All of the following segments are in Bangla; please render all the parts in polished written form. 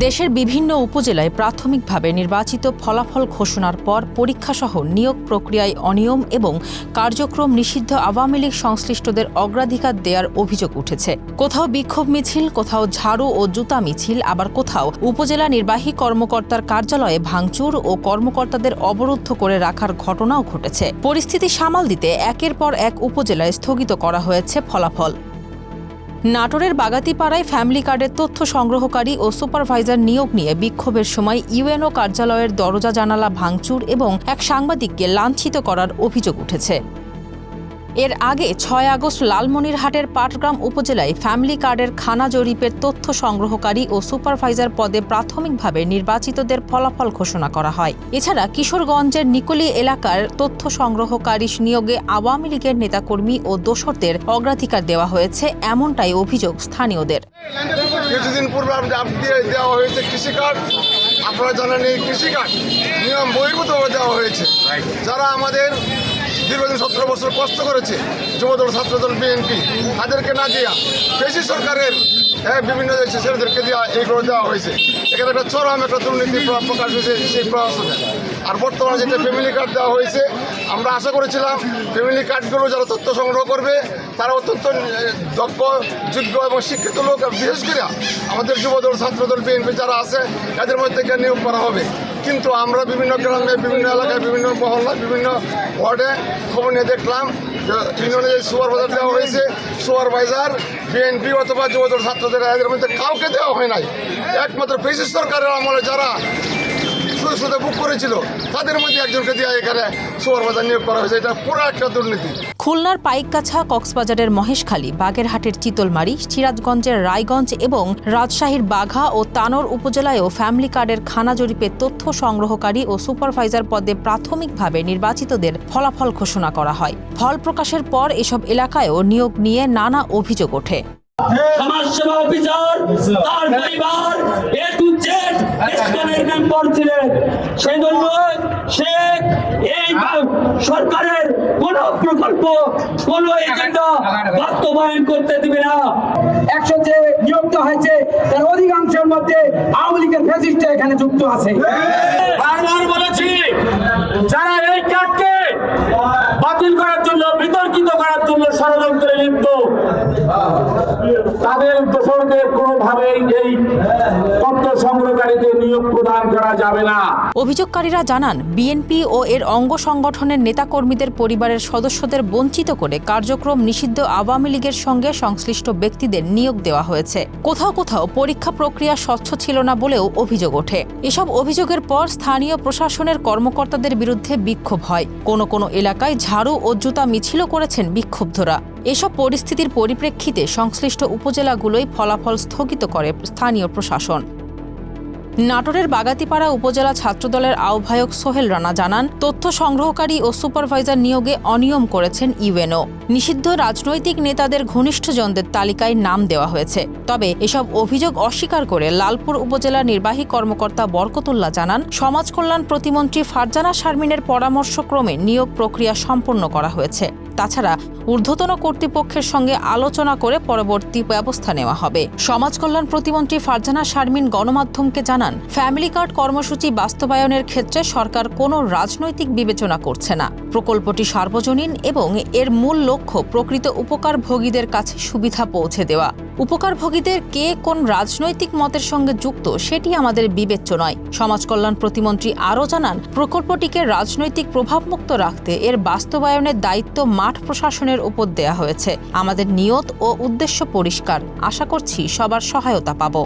দেশের বিভিন্ন উপজেলায় প্রাথমিকভাবে নির্বাচিত ফলাফল ঘোষণার পর পরীক্ষাসহ নিয়োগ প্রক্রিয়ায় অনিয়ম এবং কার্যক্রম নিষিদ্ধ আওয়ামী লীগ সংশ্লিষ্টদের অগ্রাধিকার দেওয়ার অভিযোগ উঠেছে। কোথাও বিক্ষোভ মিছিল, কোথাও ঝাড়ু ও জুতা মিছিল, আবার কোথাও উপজেলা নির্বাহী কর্মকর্তার কার্যালয়ে ভাঙচুর ও কর্মকর্তাদের অবরুদ্ধ করে রাখার ঘটনাও ঘটেছে। পরিস্থিতি সামাল দিতে একের পর এক উপজেলায় স্থগিত করা হয়েছে ফলাফল। নাটোরের বাগাতিপাড়ায় ফ্যামিলি কার্ডের তথ্য সংগ্রহকারী ও সুপারভাইজার নিয়োগ নিয়ে বিক্ষোভের সময় ইউএনও কার্যালয়ের দরজা জানালা ভাঙচুর এবং এক সাংবাদিককে লাঞ্ছিত করার অভিযোগ উঠেছে। এর আগে ৬ আগস্ট লালমনিরহাটের পাটগ্রাম উপজেলায় ফ্যামিলি কার্ডের খানা জরিপের তথ্য সংগ্রহকারী ও সুপারভাইজার পদে প্রাথমিকভাবে নির্বাচিতদের ফলাফল ঘোষণা করা হয়। এছাড়া কিশোরগঞ্জের নিকলি এলাকার তথ্য সংগ্রহকারী নিয়োগে আওয়ামী লীগের নেতাকর্মী ও দোসরদের অগ্রাধিকার দেওয়া হয়েছে, এমনটাই অভিযোগ স্থানীয়দের। কিছুদিন পূর্বে দেওয়া হয়েছে কৃষি কার্ড, আপনারা জানেন এই কৃষি কার্ড নিয়ম বহির্ভূতভাবে দেওয়া হয়েছে। যারা আমাদের দীর্ঘদিন 17 বছর কষ্ট করেছে, যুবদল, ছাত্রদল, বিএনপি, তাদেরকে না দিয়া বেশি সরকারের বিভিন্ন দেশে ছেলেদেরকে দেওয়া এইগুলো দেওয়া হয়েছে। এখানে একটা চরম একটা দুর্নীতি প্রকাশ হয়েছে সেই প্রশাসনে। আর বর্তমানে যেটা ফ্যামিলি কার্ড দেওয়া হয়েছে, আমরা আশা করেছিলাম ফ্যামিলি কার্ডগুলো যারা তথ্য সংগ্রহ করবে তারা অত্যন্ত দক্ষ, যোগ্য এবং শিক্ষিত লোক, বিশেষ করে আমাদের যুবদল, ছাত্রদল, বিএনপি যারা আছে এদের মধ্যে থেকে নিয়োগ করা হবে। কিন্তু আমরা বিভিন্ন গ্রামে, বিভিন্ন এলাকায়, বিভিন্ন মহল্লা, বিভিন্ন ওয়ার্ডে খবর নিয়ে দেখলাম ইউনিয়নে যে সুপারভাইজার দেওয়া হয়েছে, সুপারভাইজার বিএনপি অথবা যুবদল, ছাত্রদের এদের মধ্যে কাউকে দেওয়া হয় নাই। একমাত্র ফেসিস সরকারের আমলে যারা শুধু বুক করেছিল তাদের মধ্যে একজনকে দিয়ে এখানে সুপারভাইজার নিয়োগ করা হয়েছে। এটা পুরো একটা দুর্নীতি। খুলনার পাইকগাছা, কক্সবাজারের মহেশখালী, বাগেরহাটের চিতলমারী, সিরাজগঞ্জের রায়গঞ্জ এবং রাজশাহীর বাঘা ও তানোর উপজেলায়ও ফ্যামিলি কার্ডের খানা জরিপের তথ্য সংগ্রহকারী ও সুপারভাইজার পদে প্রাথমিকভাবে নির্বাচিতদের ফলাফল ঘোষণা করা হয়। ফল প্রকাশের পর এসব এলাকায়ও নিয়োগ নিয়ে নানা অভিযোগ ওঠে। সমাজসেবা অফিসার, তার পরিবার এ টু জেড ইসলামের মেম্বার ছিলেন। সেই জন্য সে এই সরকারের কোন প্রকল্প, কোন এজেন্ডা বাস্তবায়ন করতে দিবে না। 100 যে নিযুক্ত হয়েছে তার অধিকাংশের মধ্যে আওয়ামী লীগের ফ্যাসিস্ট এখানে যুক্ত আছে। বারবার বলেছি, যারা এই কার্ডকে বাতিল করার জন্য, বিতর্কিত করার জন্য ষড়যন্ত্রে লিপ্ত, তাদের দোষরদের কোনোভাবেই এই তথ্য সংগ্রহকারীদের নিয়োগ প্রদান করা যাবে না। অভিযোগকারীরা জানান, বিএনপি ও এর অঙ্গ সংগঠনের নেতাকর্মীদের পরিবারের সদস্যদের বঞ্চিত করে কার্যক্রম নিষিদ্ধ আওয়ামী লীগের সঙ্গে সংশ্লিষ্ট ব্যক্তিদের নিয়োগ দেওয়া হয়েছে। কোথাও কোথাও পরীক্ষা প্রক্রিয়া স্বচ্ছ ছিল না বলেও অভিযোগ ওঠে। এসব অভিযোগের পর স্থানীয় প্রশাসনের কর্মকর্তাদের বিরুদ্ধে বিক্ষোভ হয়। কোনো কোনো এলাকায় ঝাড়ু ও জুতা মিছিলও করেছেন বিক্ষুব্ধরা। এসব পরিস্থিতির পরিপ্রেক্ষিতে সংশ্লিষ্ট উপজেলাগুলোই ফলাফল স্থগিত করে স্থানীয় প্রশাসন। নাটোরের বাগাতিপাড়া উপজেলা ছাত্রদলের আহ্বায়ক সোহেল রানা জানান, তথ্য সংগ্রহকারী ও সুপারভাইজার নিয়োগে অনিয়ম করেছেন ইউএনও। নিষিদ্ধ রাজনৈতিক নেতাদের ঘনিষ্ঠজনদের তালিকায় নাম দেওয়া হয়েছে। তবে এসব অভিযোগ অস্বীকার করে লালপুর উপজেলা নির্বাহী কর্মকর্তা বরকতুল্লাহ জানান, সমাজ কল্যাণ প্রতিমন্ত্রী ফারজানা শারমিনের পরামর্শক্রমে নিয়োগ প্রক্রিয়া সম্পন্ন করা হয়েছে। তাছাড়া ঊর্ধ্বতন কর্তৃপক্ষের সঙ্গে আলোচনা করে পরবর্তী ব্যবস্থা নেওয়া হবে। সমাজ কল্যাণ প্রতিমন্ত্রী ফারজানা শারমিন গণমাধ্যমকে জানান, ফ্যামিলি কার্ড কর্মসূচি বাস্তবায়নের ক্ষেত্রে সরকার কোনো রাজনৈতিক বিবেচনা করছে না। প্রকল্পটি সার্বজনীন এবং এর মূল লক্ষ্য প্রকৃত উপকারভোগীদের কাছে সুবিধা পৌঁছে দেওয়া। উপকারভোগীদের কে কোন রাজনৈতিক মতের সঙ্গে যুক্ত সেটি আমাদের বিবেচ্য নয়। সমাজ কল্যাণ প্রতিমন্ত্রী আরও জানান, প্রকল্পটিকে রাজনৈতিক প্রভাবমুক্ত রাখতে এর বাস্তবায়নের দায়িত্ব মাঠ প্রশাসনের উপর দেয়া হয়েছে। আমাদের নিয়ত ও উদ্দেশ্য পরিষ্কার। আশা করছি সবার সহায়তা পাব।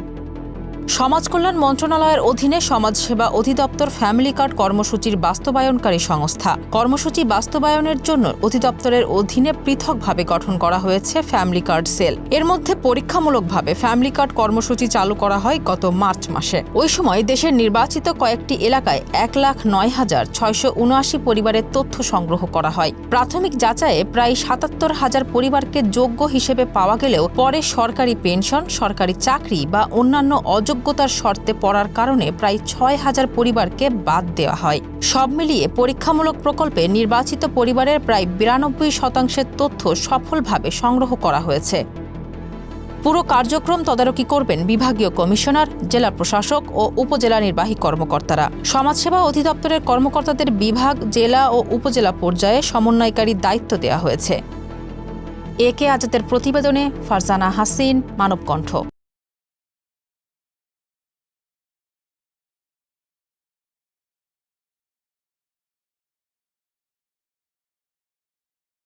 সমাজ কল্যাণ মন্ত্রণালয়ের অধীনে সমাজসেবা অধিদপ্তর ফ্যামিলি কার্ড কর্মসূচির বাস্তবায়নকারী সংস্থা। কর্মসূচি বাস্তবায়নের জন্য অধিদপ্তরের অধীনে পৃথকভাবে গঠন করা হয়েছে ফ্যামিলি কার্ড সেল। এর মধ্যে পরীক্ষামূলকভাবে ফ্যামিলি কার্ড কর্মসূচি চালু করা হয় গত মার্চ মাসে। ওই সময় দেশের নির্বাচিত কয়েকটি এলাকায় 1,09,679 পরিবারের তথ্য সংগ্রহ করা হয়। প্রাথমিক যাচাইয়ে প্রায় 77,000 পরিবারকে যোগ্য হিসেবে পাওয়া গেলেও পরে সরকারি পেনশন, সরকারি চাকরি বা অন্যান্য অযোগ্যতার শর্তে পড়ার কারণে প্রায় 6,000 পরিবারকে বাদ দেওয়া হয়। সব মিলিয়ে পরীক্ষামূলক প্রকল্পে নির্বাচিত পরিবারের প্রায় 92% তথ্য সফলভাবে সংগ্রহ করা হয়েছে। পুরো কার্যক্রম তদারকি করবেন বিভাগীয় কমিশনার, জেলা প্রশাসক ও উপজেলা নির্বাহী কর্মকর্তারা। সমাজসেবা অধিদপ্তরের কর্মকর্তাদের বিভাগ, জেলা ও উপজেলা পর্যায়ে সমন্বয়কারীর দায়িত্ব দেওয়া হয়েছে। একে আজাদের প্রতিবেদনে ফারজানা হাসিন, মানবকণ্ঠ।